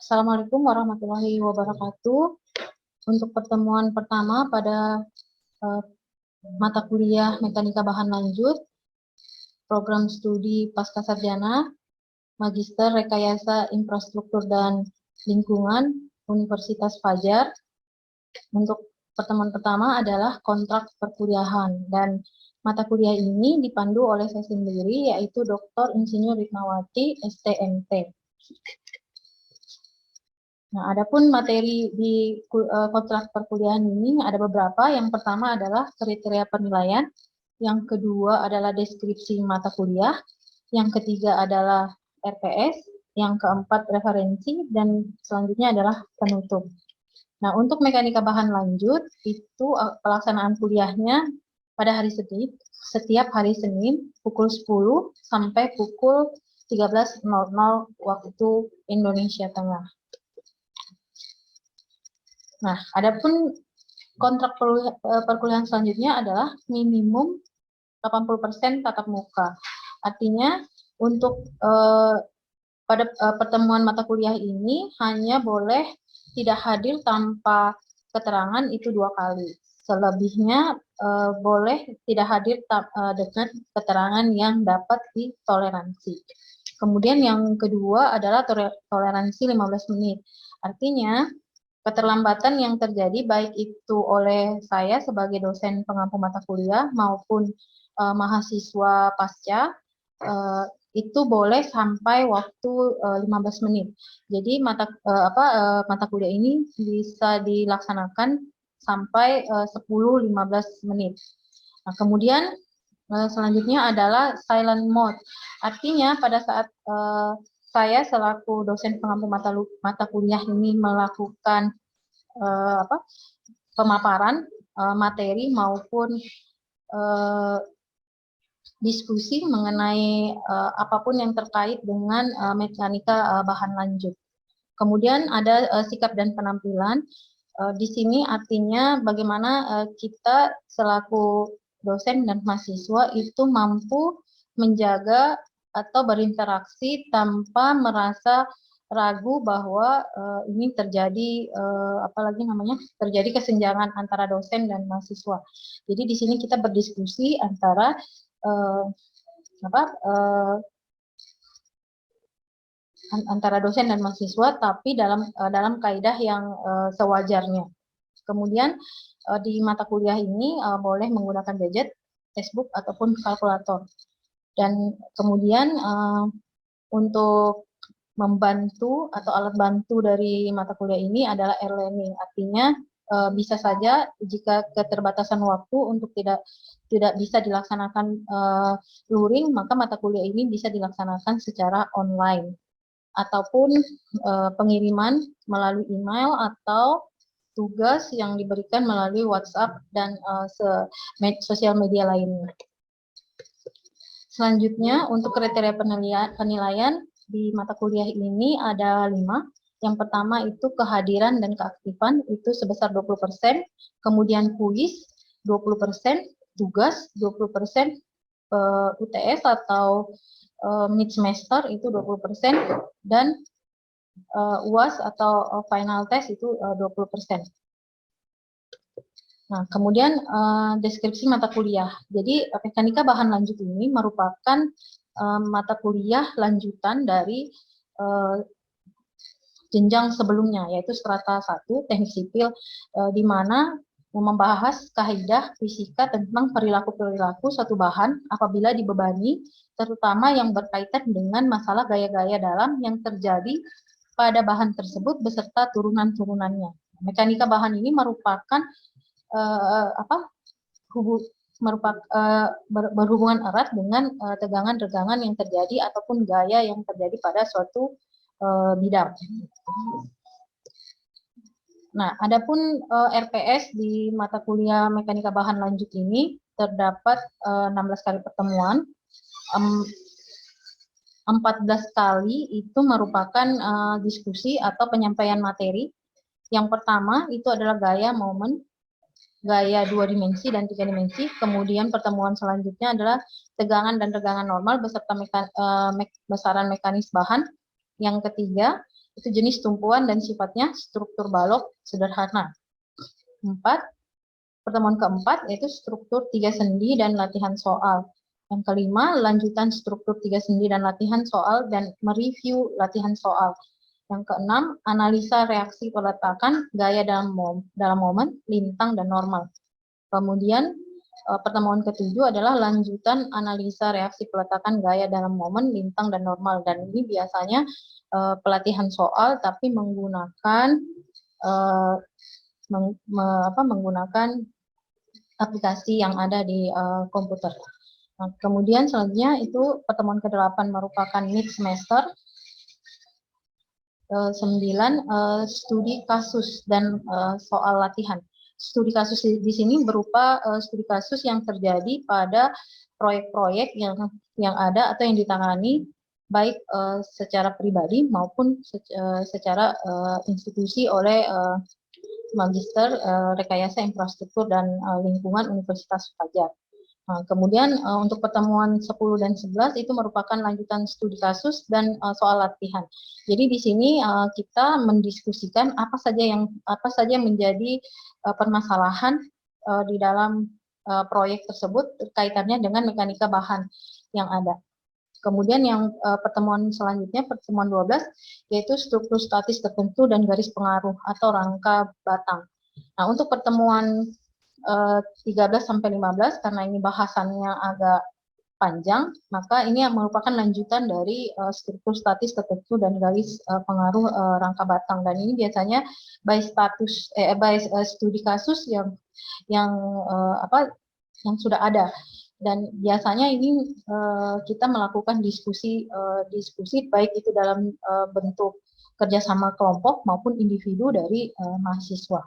Assalamualaikum warahmatullahi wabarakatuh. Untuk pertemuan pertama pada mata kuliah Mekanika Bahan Lanjut, Program Studi Pascasarjana, Magister Rekayasa Infrastruktur dan Lingkungan, Universitas Fajar. Untuk pertemuan pertama adalah kontrak perkuliahan, dan mata kuliah ini dipandu oleh saya sendiri, yaitu Dr. Insinyur Ritmawati, STMT. Nah, adapun materi di kontrak perkuliahan ini ada beberapa. Yang pertama adalah kriteria penilaian, yang kedua adalah deskripsi mata kuliah, yang ketiga adalah RPS, yang keempat referensi, dan selanjutnya adalah penutup. Nah, untuk mekanika bahan lanjut, itu pelaksanaan kuliahnya pada hari Senin, setiap hari Senin pukul 10 sampai pukul 13.00 waktu Indonesia Tengah. Nah, adapun kontrak perkuliahan selanjutnya adalah minimum 80% tatap muka. Artinya untuk pada pertemuan mata kuliah ini hanya boleh tidak hadir tanpa keterangan itu 2 kali. Selebihnya boleh tidak hadir dengan keterangan yang dapat ditoleransi. Kemudian yang kedua adalah toleransi 15 menit. Artinya keterlambatan yang terjadi baik itu oleh saya sebagai dosen pengampu mata kuliah maupun mahasiswa pasca itu boleh sampai waktu 15 menit. Jadi mata kuliah ini bisa dilaksanakan sampai 10-15 menit. Nah, kemudian selanjutnya adalah silent mode. Artinya pada saat saya selaku dosen pengampu mata kuliah ini melakukan pemaparan materi maupun diskusi mengenai apapun yang terkait dengan mekanika bahan lanjut. Kemudian ada sikap dan penampilan. Di sini artinya bagaimana kita selaku dosen dan mahasiswa itu mampu menjaga atau berinteraksi tanpa merasa ragu bahwa ini terjadi terjadi kesenjangan antara dosen dan mahasiswa. Jadi di sini kita berdiskusi antara antara dosen dan mahasiswa, tapi dalam kaidah yang sewajarnya. Kemudian di mata kuliah ini boleh menggunakan gadget, textbook ataupun kalkulator. Dan kemudian untuk membantu atau alat bantu dari mata kuliah ini adalah e-learning. Artinya bisa saja jika keterbatasan waktu untuk tidak bisa dilaksanakan luring, maka mata kuliah ini bisa dilaksanakan secara online ataupun pengiriman melalui email atau tugas yang diberikan melalui WhatsApp dan sosial media lainnya. Selanjutnya untuk kriteria penilaian di mata kuliah ini ada 5. Yang pertama itu kehadiran dan keaktifan itu sebesar 20%, kemudian kuis 20%, tugas 20%, UTS atau mid semester itu 20%, dan UAS atau final test itu 20%. Nah, kemudian deskripsi mata kuliah. Jadi mekanika bahan lanjut ini merupakan mata kuliah lanjutan dari jenjang sebelumnya, yaitu strata 1 teknik sipil, di mana membahas kaidah fisika tentang perilaku-perilaku suatu bahan apabila dibebani, terutama yang berkaitan dengan masalah gaya-gaya dalam yang terjadi pada bahan tersebut beserta turunan-turunannya. Mekanika bahan ini merupakan berhubungan erat dengan tegangan-regangan yang terjadi ataupun gaya yang terjadi pada suatu bidang. Nah, adapun RPS di mata kuliah mekanika bahan lanjut ini terdapat 16 kali pertemuan. 14 kali itu merupakan diskusi atau penyampaian materi. Yang pertama itu adalah gaya momen, gaya 2 dimensi dan 3 dimensi. Kemudian pertemuan selanjutnya adalah tegangan dan regangan normal beserta besaran mekanis bahan. Yang ketiga Itu jenis tumpuan dan sifatnya struktur balok sederhana. 4. Pertemuan keempat yaitu struktur 3 sendi dan latihan soal. Yang kelima, lanjutan struktur 3 sendi dan latihan soal dan mereview latihan soal. Yang keenam, analisa reaksi peletakan gaya dalam momen, lintang, dan normal. Kemudian pertemuan ketujuh adalah lanjutan analisa reaksi peletakan gaya dalam momen, lintang, dan normal. Dan ini biasanya pelatihan soal tapi menggunakan menggunakan aplikasi yang ada di komputer. Nah, kemudian selanjutnya itu pertemuan ke-8 merupakan mid semester. 9 studi kasus dan soal latihan. Studi kasus di sini berupa studi kasus yang terjadi pada proyek-proyek yang ada atau yang ditangani baik secara pribadi maupun secara institusi oleh Magister Rekayasa Infrastruktur dan Lingkungan Universitas Fajar. Nah, kemudian untuk pertemuan 10 dan 11 itu merupakan lanjutan studi kasus dan soal latihan. Jadi di sini kita mendiskusikan apa saja yang menjadi permasalahan di dalam proyek tersebut kaitannya dengan mekanika bahan yang ada. Kemudian yang pertemuan selanjutnya, pertemuan 12, yaitu struktur statis tertentu dan garis pengaruh atau rangka batang. Nah, untuk pertemuan 13-15, karena ini bahasannya agak panjang, maka ini merupakan lanjutan dari struktur statis tertentu dan garis pengaruh rangka batang. Dan ini biasanya by studi kasus yang sudah ada. Dan biasanya ini kita melakukan diskusi baik itu dalam bentuk kerjasama kelompok maupun individu dari mahasiswa.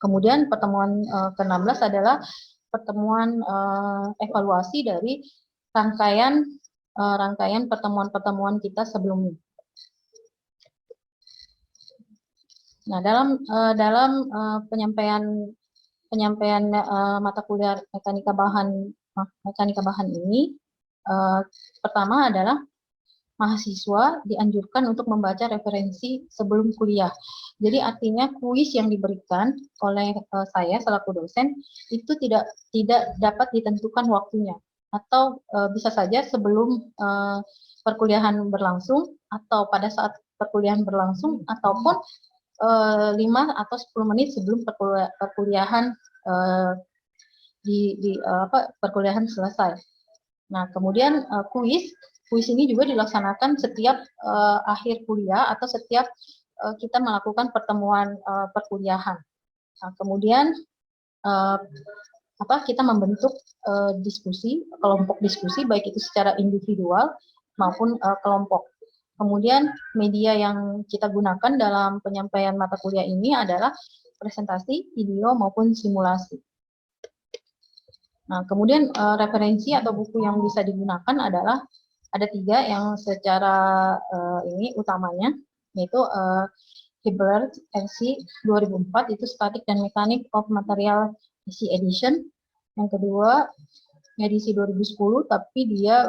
Kemudian pertemuan ke-16 adalah pertemuan evaluasi dari rangkaian pertemuan-pertemuan kita sebelumnya. Nah, dalam penyampaian mata kuliah mekanika bahan ini, pertama adalah mahasiswa dianjurkan untuk membaca referensi sebelum kuliah. Jadi artinya kuis yang diberikan oleh saya selaku dosen itu tidak dapat ditentukan waktunya, atau bisa saja sebelum perkuliahan berlangsung atau pada saat perkuliahan berlangsung ataupun 5 atau 10 menit sebelum perkuliahan perkuliahan selesai. Nah, kemudian kuis ini juga dilaksanakan setiap akhir kuliah atau setiap kita melakukan pertemuan perkuliahan. Nah, kemudian kita membentuk kelompok diskusi baik itu secara individual maupun kelompok. Kemudian media yang kita gunakan dalam penyampaian mata kuliah ini adalah presentasi, video maupun simulasi. Nah, kemudian referensi atau buku yang bisa digunakan adalah ada 3 yang secara utamanya, yaitu Hibbert RC 2004 itu Static and Mechanics of Material EC Edition. Yang kedua edisi 2010 tapi dia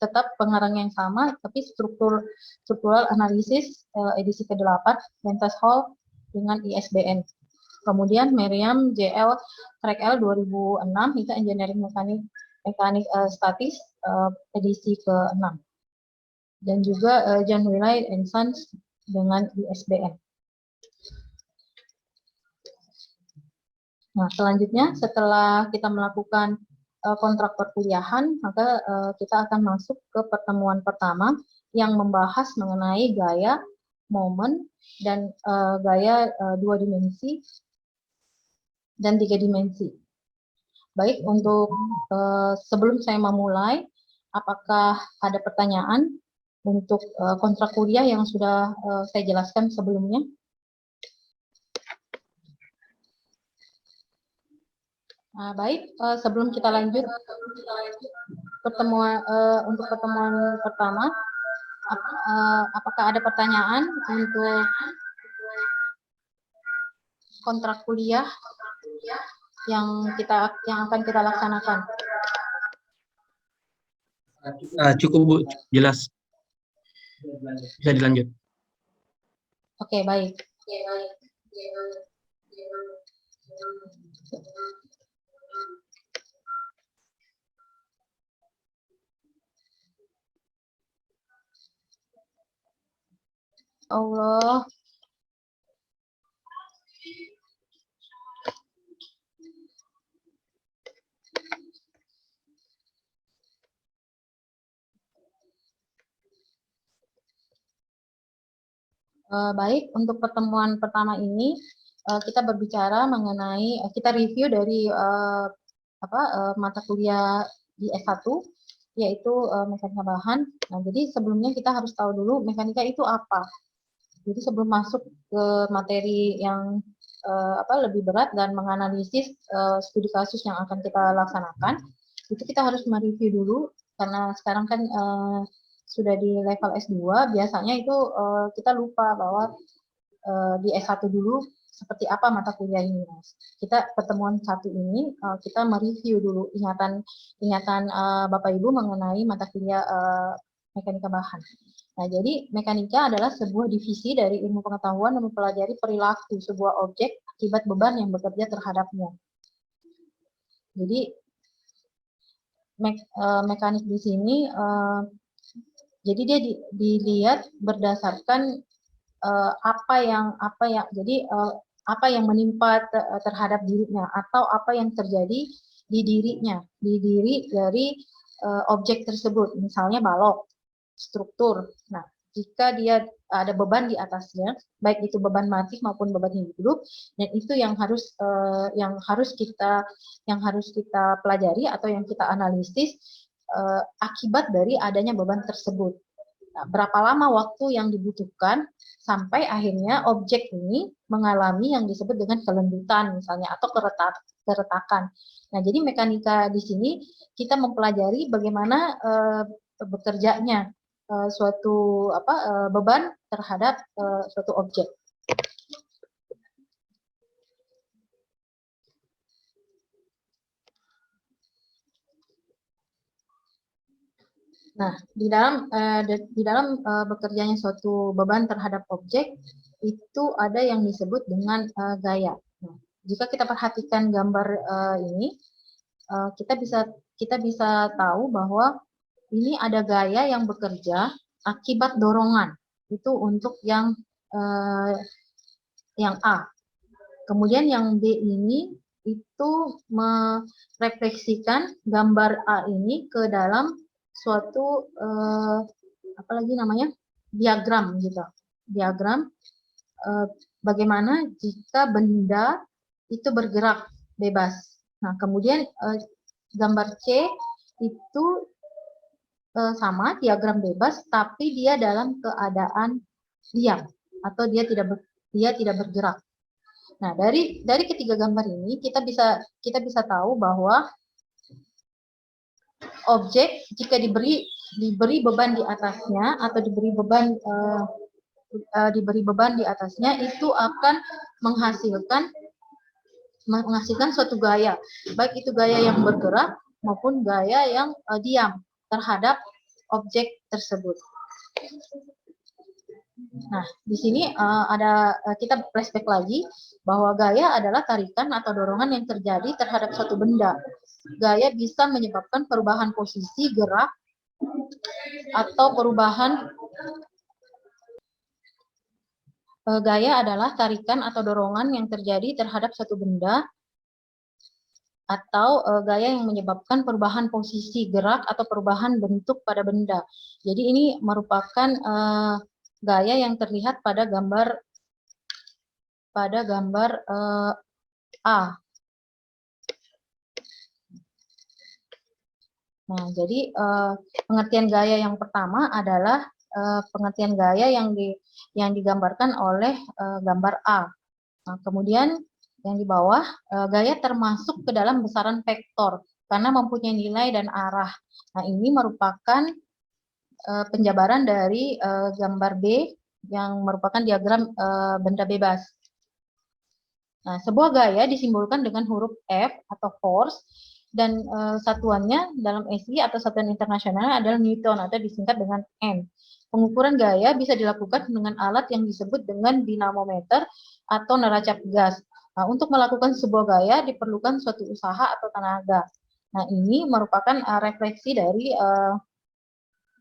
tetap pengarangnya yang sama tapi struktural analisis edisi ke-8 Ventas Hall dengan ISBN. Kemudian Merriam JL Craig L 2006 itu Engineering Mekanik Statis edisi ke-6. Dan juga John Willey and Sons dengan ISBN. Nah, selanjutnya setelah kita melakukan kontrak perkuliahan, maka kita akan masuk ke pertemuan pertama yang membahas mengenai gaya, momen, dan gaya 2 dimensi dan 3 dimensi. Baik, untuk sebelum saya memulai, apakah ada pertanyaan untuk kontrak kuliah yang sudah saya jelaskan sebelumnya? Nah, baik, sebelum kita lanjut untuk pertemuan pertama, apakah ada pertanyaan untuk kontrak kuliah yang akan kita laksanakan? Cukup Bu, jelas. Bisa dilanjut. Oke, baik. Allah. Baik, untuk pertemuan pertama ini kita berbicara mengenai kita review dari mata kuliah di S1 yaitu mekanika bahan. Nah, jadi sebelumnya kita harus tahu dulu mekanika itu apa. Jadi sebelum masuk ke materi yang lebih berat dan menganalisis studi kasus yang akan kita laksanakan, itu kita harus mereview dulu karena sekarang kan sudah di level S2, biasanya itu kita lupa bahwa di S1 dulu seperti apa mata kuliah ini, Mas. Kita pertemuan satu ini kita mereview dulu ingatan Bapak Ibu mengenai mata kuliah mekanika bahan. Nah, jadi mekanika adalah sebuah divisi dari ilmu pengetahuan yang mempelajari perilaku sebuah objek akibat beban yang bekerja terhadapnya. Jadi mekanik di sini jadi dia dilihat berdasarkan apa yang menimpa terhadap dirinya atau apa yang terjadi di dirinya, di diri dari objek tersebut, misalnya balok, struktur. Nah, jika dia ada beban di atasnya, baik itu beban mati maupun beban hidup, dan itu yang harus kita pelajari atau yang kita analisis akibat dari adanya beban tersebut. Nah, berapa lama waktu yang dibutuhkan sampai akhirnya objek ini mengalami yang disebut dengan kelembutan misalnya atau keretakan. Nah, jadi mekanika di sini kita mempelajari bagaimana bekerjanya suatu beban terhadap suatu objek. Nah, di dalam bekerjanya suatu beban terhadap objek itu ada yang disebut dengan gaya. Nah, jika kita perhatikan gambar ini, kita bisa tahu bahwa ini ada gaya yang bekerja akibat dorongan. Itu untuk yang A. Kemudian yang B ini itu merefleksikan gambar A ini ke dalam suatu diagram gitu. Diagram bagaimana jika benda itu bergerak bebas. Nah, kemudian gambar C itu sama diagram bebas tapi dia dalam keadaan diam atau dia tidak bergerak. Nah, dari ketiga gambar ini kita bisa tahu bahwa objek jika diberi beban di atasnya atau diberi beban di atasnya itu akan menghasilkan suatu gaya, baik itu gaya yang bergerak maupun gaya yang diam terhadap objek tersebut. Nah, di sini kita flashback lagi bahwa gaya adalah tarikan atau dorongan yang terjadi terhadap suatu benda. Gaya bisa menyebabkan perubahan posisi gerak atau perubahan gaya adalah tarikan atau dorongan yang terjadi terhadap suatu benda atau gaya yang menyebabkan perubahan posisi gerak atau perubahan bentuk pada benda. Jadi ini merupakan gaya yang terlihat pada gambar A. Nah, jadi pengertian gaya yang pertama adalah pengertian gaya yang digambarkan oleh gambar A. Nah, kemudian yang di bawah gaya termasuk ke dalam besaran vektor karena mempunyai nilai dan arah. Nah, ini merupakan penjabaran dari gambar B yang merupakan diagram benda bebas. Nah, sebuah gaya disimbolkan dengan huruf F atau force dan satuannya dalam SI atau satuan internasional adalah Newton atau disingkat dengan N. Pengukuran gaya bisa dilakukan dengan alat yang disebut dengan dinamometer atau neraca gas. Nah, untuk melakukan sebuah gaya diperlukan suatu usaha atau tenaga. Nah, ini merupakan refleksi dari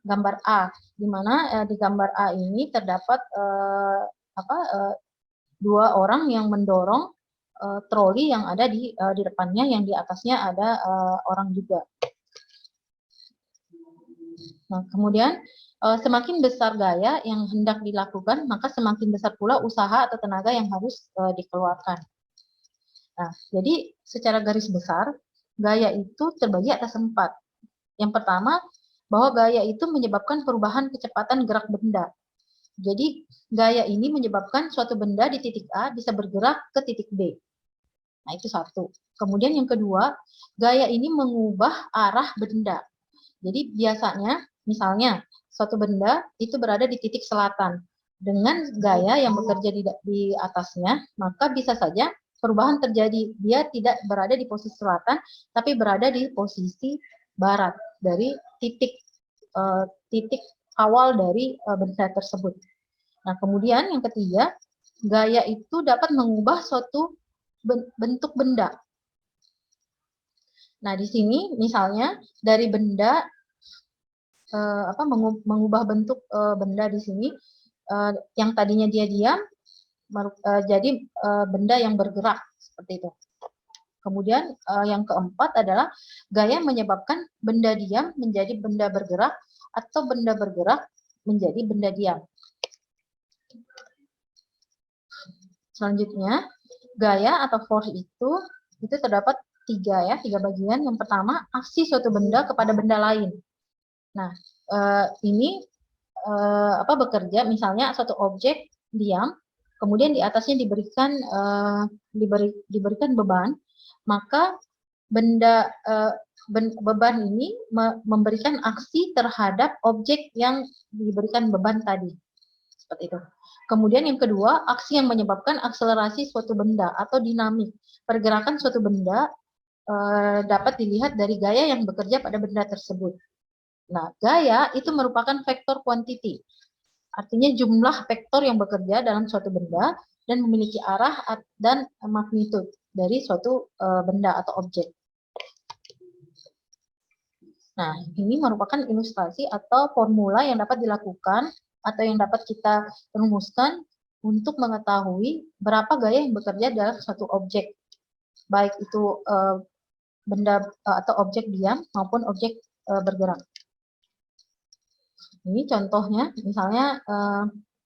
gambar A, di mana di gambar A ini terdapat dua orang yang mendorong troli yang ada di depannya, yang di atasnya ada orang juga. Nah, kemudian semakin besar gaya yang hendak dilakukan, maka semakin besar pula usaha atau tenaga yang harus dikeluarkan. Nah, jadi secara garis besar, gaya itu terbagi atas 4. Yang pertama, bahwa gaya itu menyebabkan perubahan kecepatan gerak benda. Jadi, gaya ini menyebabkan suatu benda di titik A bisa bergerak ke titik B. Nah, itu satu. Kemudian yang kedua, gaya ini mengubah arah benda. Jadi biasanya, misalnya, suatu benda itu berada di titik selatan. Dengan gaya yang bekerja di atasnya, maka bisa saja perubahan terjadi. Dia tidak berada di posisi selatan, tapi berada di posisi barat dari titik awal dari benda tersebut. Nah, kemudian yang ketiga, gaya itu dapat mengubah suatu bentuk benda. Nah, di sini misalnya dari benda mengubah bentuk benda di sini yang tadinya dia diam jadi benda yang bergerak seperti itu. Kemudian yang keempat adalah gaya menyebabkan benda diam menjadi benda bergerak atau benda bergerak menjadi benda diam. Selanjutnya, gaya atau force itu terdapat tiga bagian. Yang pertama, aksi suatu benda kepada benda lain. Nah, ini bekerja, misalnya suatu objek diam, kemudian di atasnya diberikan beban, maka beban ini memberikan aksi terhadap objek yang diberikan beban tadi. Seperti itu. Kemudian yang kedua, aksi yang menyebabkan akselerasi suatu benda atau dinamik. Pergerakan suatu benda dapat dilihat dari gaya yang bekerja pada benda tersebut. Nah, gaya itu merupakan vektor kuantiti. Artinya jumlah vektor yang bekerja dalam suatu benda dan memiliki arah dan magnitude dari suatu benda atau objek. Nah, ini merupakan ilustrasi atau formula yang dapat dilakukan atau yang dapat kita rumuskan untuk mengetahui berapa gaya yang bekerja dalam suatu objek, baik itu benda atau objek diam maupun objek bergerak. Ini contohnya, misalnya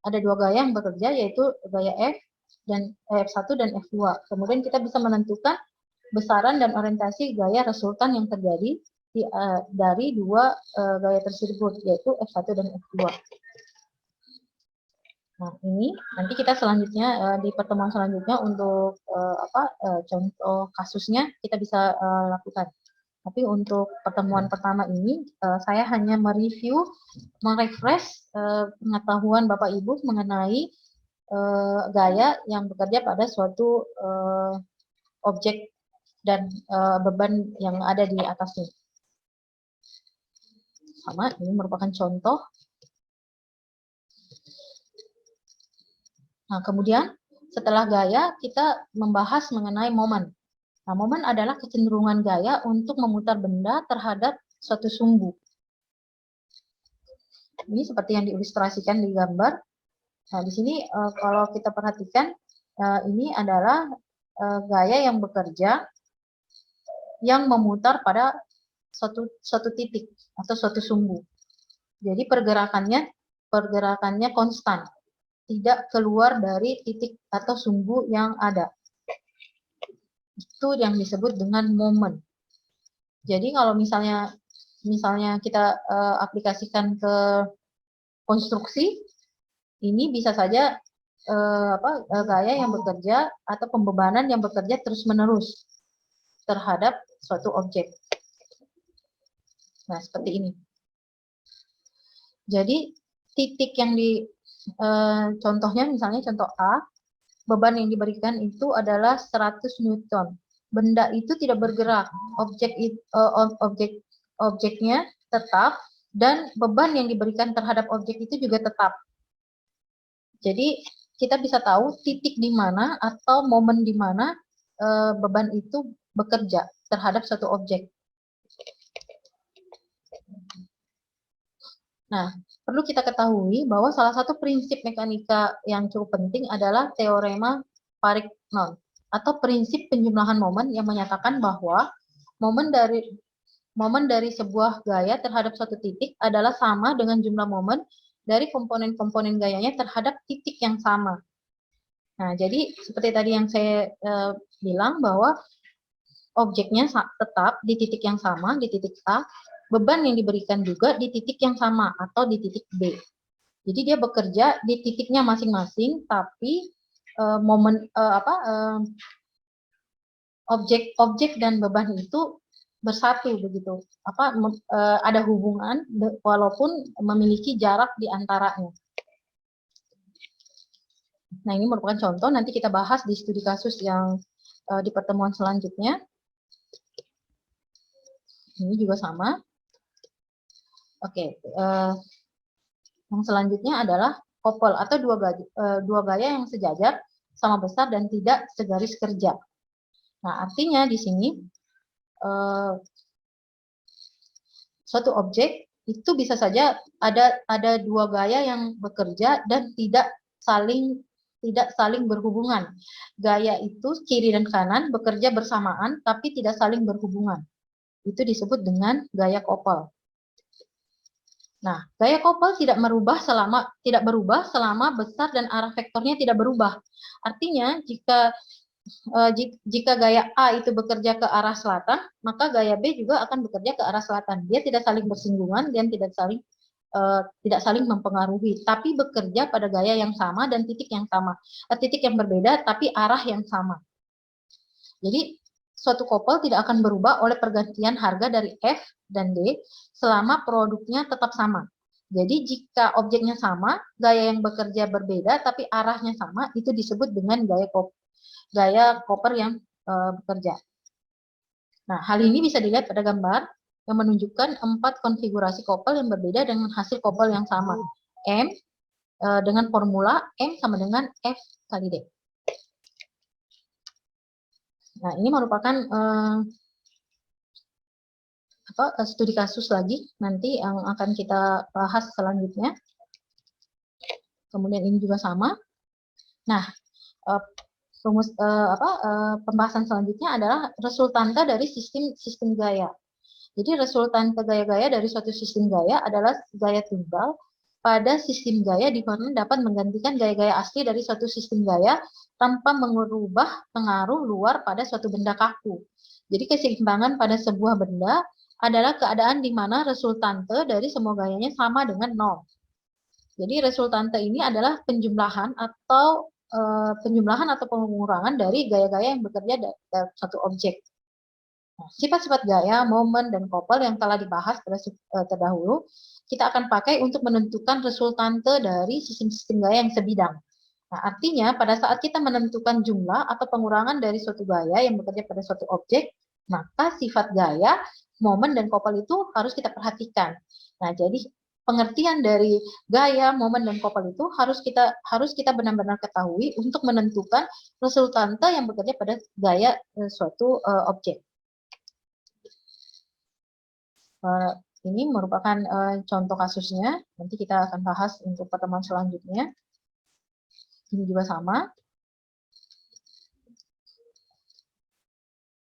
ada dua gaya yang bekerja, yaitu gaya F dan F1 dan F2. Kemudian kita bisa menentukan besaran dan orientasi gaya resultan yang terjadi dari dua gaya tersebut, yaitu F1 dan F2. Nah, ini nanti kita selanjutnya di pertemuan selanjutnya untuk contoh kasusnya kita bisa lakukan. Tapi untuk pertemuan pertama ini, saya hanya mereview, merefresh pengetahuan Bapak Ibu mengenai gaya yang bekerja pada suatu objek dan beban yang ada di atasnya. Sama, ini merupakan contoh. Nah, kemudian setelah gaya, kita membahas mengenai momen. Nah, momen adalah kecenderungan gaya untuk memutar benda terhadap suatu sumbu. Ini seperti yang diilustrasikan di gambar. Nah, di sini kalau kita perhatikan, ini adalah gaya yang bekerja yang memutar pada suatu titik atau suatu sumbu. Jadi pergerakannya konstan, tidak keluar dari titik atau sumbu yang ada. Itu yang disebut dengan momen. Jadi kalau misalnya kita aplikasikan ke konstruksi, ini bisa saja gaya yang bekerja atau pembebanan yang bekerja terus-menerus terhadap suatu objek. Nah, seperti ini. Jadi titik yang contohnya, misalnya contoh A, beban yang diberikan itu adalah 100 Newton. Benda itu tidak bergerak, objeknya tetap dan beban yang diberikan terhadap objek itu juga tetap. Jadi kita bisa tahu titik di mana atau momen di mana beban itu bekerja terhadap suatu objek. Nah, perlu kita ketahui bahwa salah satu prinsip mekanika yang cukup penting adalah teorema Pariknon atau prinsip penjumlahan momen yang menyatakan bahwa momen dari sebuah gaya terhadap suatu titik adalah sama dengan jumlah momen dari komponen-komponen gayanya terhadap titik yang sama. Nah, jadi seperti tadi yang saya bilang bahwa objeknya tetap di titik yang sama, di titik A, beban yang diberikan juga di titik yang sama atau di titik B. Jadi dia bekerja di titiknya masing-masing, tapi objek dan beban itu bersatu begitu. Ada hubungan walaupun memiliki jarak di antaranya. Nah, ini merupakan contoh, nanti kita bahas di studi kasus yang di pertemuan selanjutnya. Ini juga sama. Oke, yang selanjutnya adalah couple atau dua gaya yang sejajar, sama besar dan tidak segaris kerja. Nah, artinya di sini suatu objek itu bisa saja ada dua gaya yang bekerja dan tidak saling berhubungan. Gaya itu kiri dan kanan bekerja bersamaan tapi tidak saling berhubungan. Itu disebut dengan gaya couple. Nah, gaya couple tidak berubah selama besar dan arah vektornya tidak berubah. Artinya jika gaya A itu bekerja ke arah selatan, maka gaya B juga akan bekerja ke arah selatan. Dia tidak saling bersinggungan dan tidak saling mempengaruhi, tapi bekerja pada gaya yang sama dan titik yang sama. Titik yang berbeda tapi arah yang sama. Jadi suatu couple tidak akan berubah oleh pergantian harga dari F dan D selama produknya tetap sama. Jadi jika objeknya sama, gaya yang bekerja berbeda tapi arahnya sama, itu disebut dengan gaya Cooper yang bekerja. Nah, hal ini bisa dilihat pada gambar yang menunjukkan 4 konfigurasi couple yang berbeda dengan hasil couple yang sama. M dengan formula M sama dengan F kali D. Nah, ini merupakan studi kasus lagi nanti yang akan kita bahas selanjutnya. Kemudian ini juga sama. Nah, pembahasan selanjutnya adalah resultanta dari sistem gaya. Jadi resultanta gaya-gaya dari suatu sistem gaya adalah gaya tunggal pada sistem gaya di mana dapat menggantikan gaya-gaya asli dari suatu sistem gaya tanpa mengubah pengaruh luar pada suatu benda kaku. Jadi keseimbangan pada sebuah benda adalah keadaan di mana resultante dari semua gayanya sama dengan 0. Jadi resultante ini adalah penjumlahan atau pengurangan dari gaya-gaya yang bekerja dari satu objek. Nah, sifat-sifat gaya, momen, dan couple yang telah dibahas terdahulu, kita akan pakai untuk menentukan resultante dari sistem-sistem gaya yang sebidang. Nah, artinya pada saat kita menentukan jumlah atau pengurangan dari suatu gaya yang bekerja pada suatu objek, maka sifat gaya, momen, dan couple itu harus kita perhatikan. Nah, jadi pengertian dari gaya, momen, dan couple itu harus kita benar-benar ketahui untuk menentukan resultante yang bekerja pada gaya suatu objek. Ini merupakan contoh kasusnya. Nanti kita akan bahas untuk pertemuan selanjutnya. Ini juga sama.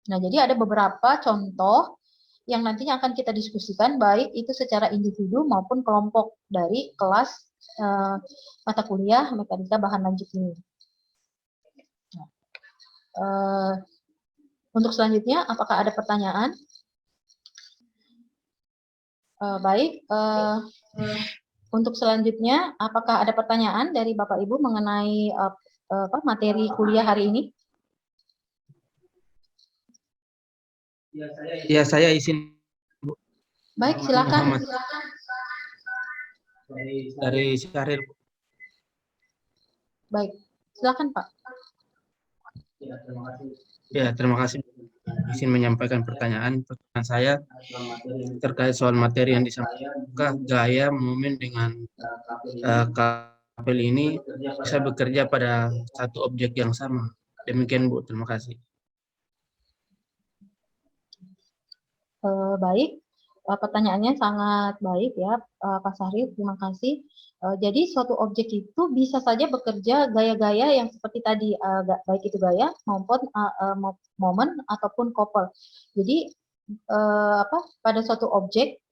Nah, jadi ada beberapa contoh yang nantinya akan kita diskusikan, baik itu secara individu maupun kelompok dari kelas mata kuliah mekanika bahan lanjut ini. Nah, untuk selanjutnya, apakah ada pertanyaan? Baik, untuk selanjutnya, apakah ada pertanyaan dari Bapak Ibu mengenai materi kuliah hari ini? Ya, saya izin. Baik, silakan. Dari Syahrir. Baik, silakan Pak. Ya, terima kasih. izin menyampaikan pertanyaan saya terkait soal materi yang disampaikan. Apakah gaya momen dengan kapel ini bisa bekerja pada satu objek yang sama? Demikian Bu, terima kasih. Baik, pertanyaannya sangat baik ya, Pak Sahri, terima kasih. Jadi suatu objek itu bisa saja bekerja gaya-gaya yang seperti tadi, baik itu gaya maupun momen ataupun couple. Jadi pada suatu objek,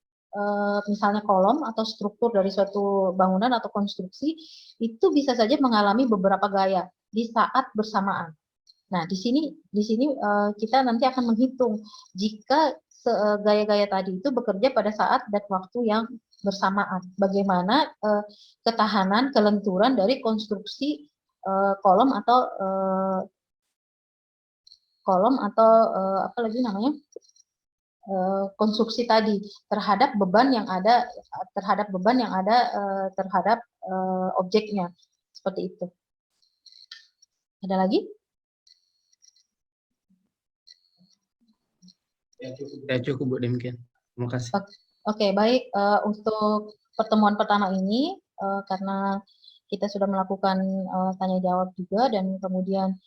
misalnya kolom atau struktur dari suatu bangunan atau konstruksi, itu bisa saja mengalami beberapa gaya di saat bersamaan. Nah, di sini kita nanti akan menghitung jika gaya-gaya tadi itu bekerja pada saat dan waktu yang bersamaan. Bagaimana ketahanan, kelenturan dari konstruksi kolom atau apa lagi namanya, konstruksi tadi terhadap beban yang ada terhadap objeknya, seperti itu. Ada lagi? Ya cukup Bu, demikian. Terima kasih. Oke, baik. Untuk pertemuan pertama ini, karena kita sudah melakukan tanya jawab juga, dan kemudian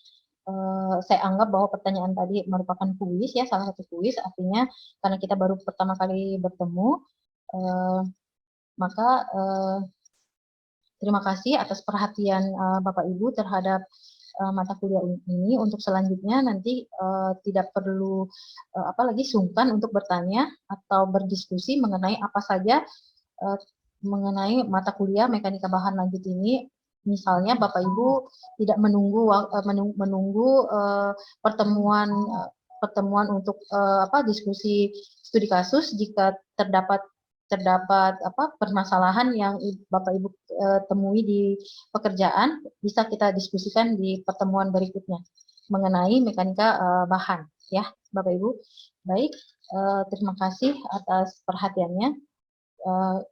saya anggap bahwa pertanyaan tadi merupakan kuis ya, salah satu kuis. Artinya karena kita baru pertama kali bertemu, maka terima kasih atas perhatian Bapak Ibu terhadap mata kuliah ini. Untuk selanjutnya nanti tidak perlu apalagi sungkan untuk bertanya atau berdiskusi mengenai apa saja mengenai mata kuliah mekanika bahan lanjut ini. Misalnya Bapak Ibu tidak menunggu pertemuan untuk diskusi studi kasus. Jika terdapat permasalahan yang Bapak Ibu temui di pekerjaan, bisa kita diskusikan di pertemuan berikutnya mengenai mekanika bahan ya, Bapak Ibu. Baik, terima kasih atas perhatiannya.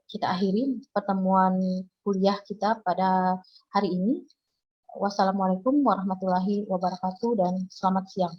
Kita akhiri pertemuan kuliah kita pada hari ini. Wassalamualaikum warahmatullahi wabarakatuh dan selamat siang.